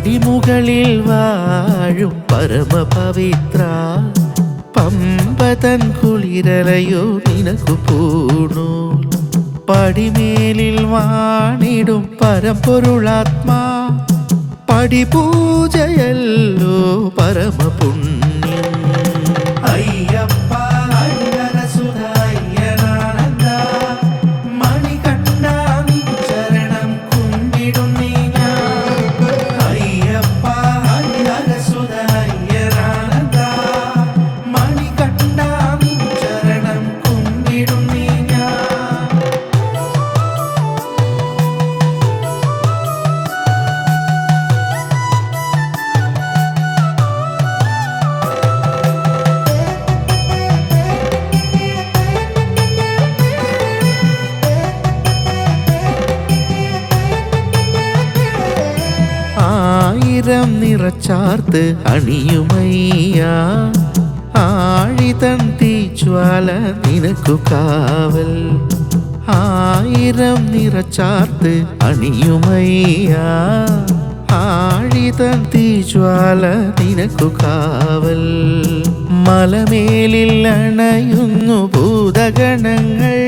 പടിമുകളിൽ വാഴും പരമപവിത്ര പമ്പതൻ കുളിരലയോ നിനക്കു പൂണു പടിമേലിൽ വാണിടും പരമ്പൊരുളാത്മാ പടിപൂജയല്ലോ പരമപുണ്യം അയ്യപ്പ ഹരിഹരസുത അയ്യനാനന്ദ മണികണ്ഠ നിൻ ചരണം കുമ്പിടുന്നേ ഞാൻ അയ്യപ്പ ഹരിഹരസുത അയ്യനാനന്ദ മണികണ്ഠ നിൻ ചരണം കുമ്പിടുന്നേ ഞാൻ ആയിരം നിറച്ചാർത്ത് അണിയുമയ്യ ആഴിതൻ തീജ്വാല നിനക്കു കാവൽ ആയിരം നിറച്ചാർത്ത് അണിയുമയ്യ ആഴിതൻ തീജ്വാല നിനക്കു കാവൽ മലമേലിൽ അണയുന്നു ഭൂതഗണങ്ങൾ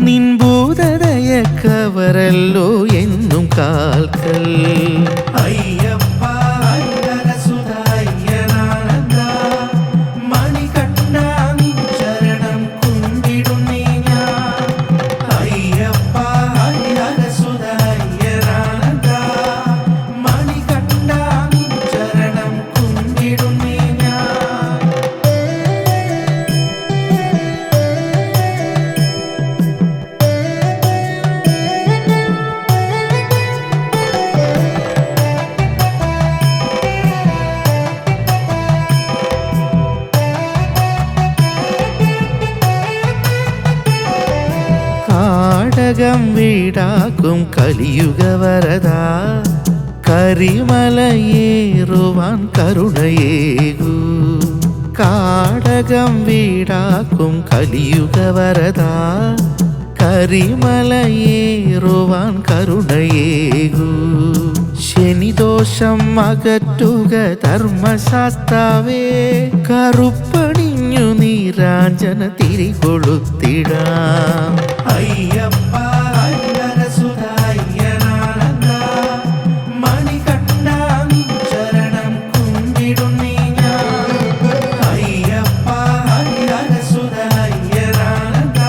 നിൻ ഭൂതദയക്കവരല്ലോ എന്നും കാൽക്കൽ അയ്യപ്പ ഹരിഹരസുത അയ്യനാനന്ദ മണികണ്ഠ നിൻ ചരണം കുമ്പിടുന്നേ ഞാൻ അയ്യപ്പ ഹരിഹരസുത അയ്യനാനന്ദ മണികണ്ഠ നിൻ ചരണം കുമ്പിടുന്നേ ഞാൻ കാടകം വീടാക്കും കലിയുഗ വരദാ കരിമലയേറുവാൻ കരുണയേകൂ കാടകം വീടാക്കും കലിയുഗ വരദാ കരിമലയേറുവാൻ കരുണയേകൂ ശനിദോഷം അകറ്റുക ധർമ്മശാസ്താവേ കറുപ്പണിഞ്ഞു നീരാഞ്ജന തിരികൊളുത്തിടാം അയ്യപ്പ ഹരിഹരസുത അയ്യനാനന്ദ മണികണ്ഠ നിൻ ചരണം കുമ്പിടുന്നേ ഞാൻ അയ്യപ്പ ഹരിഹരസുത അയ്യനാനന്ദ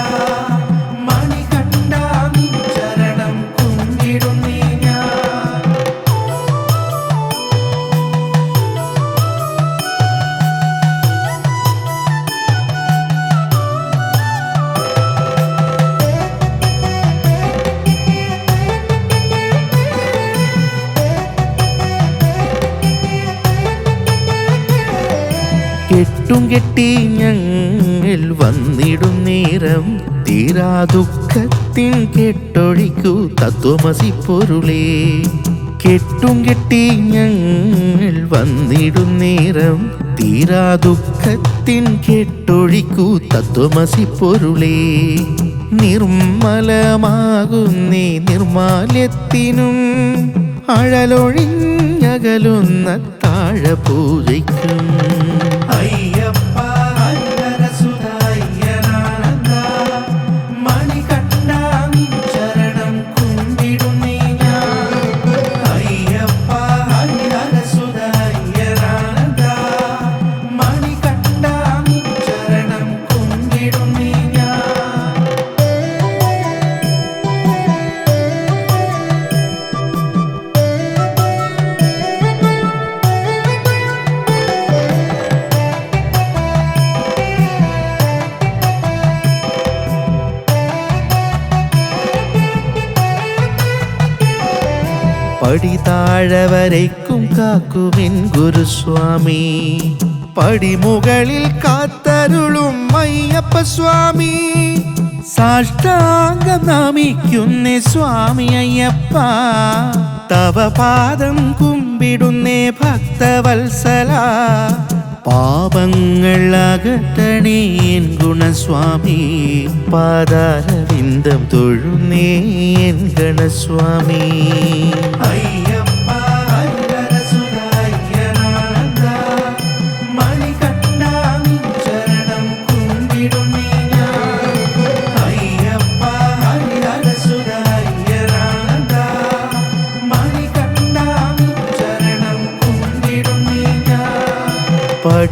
മണികണ്ഠ നിൻ ചരണം കുമ്പിടുന്നേ ഞാൻ കെട്ടും കെട്ടി ഞങ്ങൾ വന്നിടും നേരം തീരാ ദുഃഖത്തിൻ കെട്ടൊഴിക്കൂ തത്വമസി പൊരുളേ കെട്ടും കെട്ടി ഞങ്ങൾ വന്നിടും നേരം തീരാ ദുഃഖത്തിൻ കെട്ടൊഴിക്കൂ തത്വമസി പൊരുളേ നിർമ്മലമാകുന്നേ നിർമാല്യത്തിനും അഴലൊഴിഞ്ഞകലുന്ന താഴ പൂജയ്ക്കും അയ്യപ്പ ഹരിഹരസുത അയ്യനാനന്ദ മണികണ്ഠ നിൻ ചരണം കുമ്പിടുന്നേ ഞാൻ അയ്യപ്പ ഹരിഹരസുത അയ്യനാനന്ദ മണികണ്ഠ നിൻ ചരണം കുമ്പിടുന്നേ ഞാൻ പടി താഴെ വരയ്ക്കും കാക്കുമെൻ ഗുരുസ്വാമി പടിമുകളിൽ കാത്തരുളും അയ്യപ്പ സ്വാമി സാഷ്ടാംഗം നമിക്കുന്നേ സ്വാമി അയ്യപ്പ തവ പാദം കുമ്പിടുന്നേ ഭക്തവത്സല പാപങ്ങൾ അകറ്റണേ എൻ ഗുണസ്വാമി പാദാരവിന്ദം തൊഴുന്നേ എൻ ഗണസ്വാമി അയ്യപ്പ ഹരിഹരസുത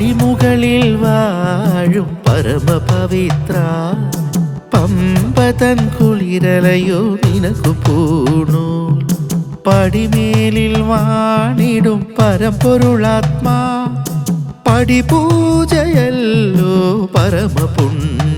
പടിമുകളിൽ വാഴും പരമപവിത്ര പമ്പതൻ കുളിരലയോ നിനക്കു പൂണു പടിമേലിൽ വാണിടും പരമ്പൊരുളാത്മാ പടിപൂജയല്ലോ പരമപുണ്യം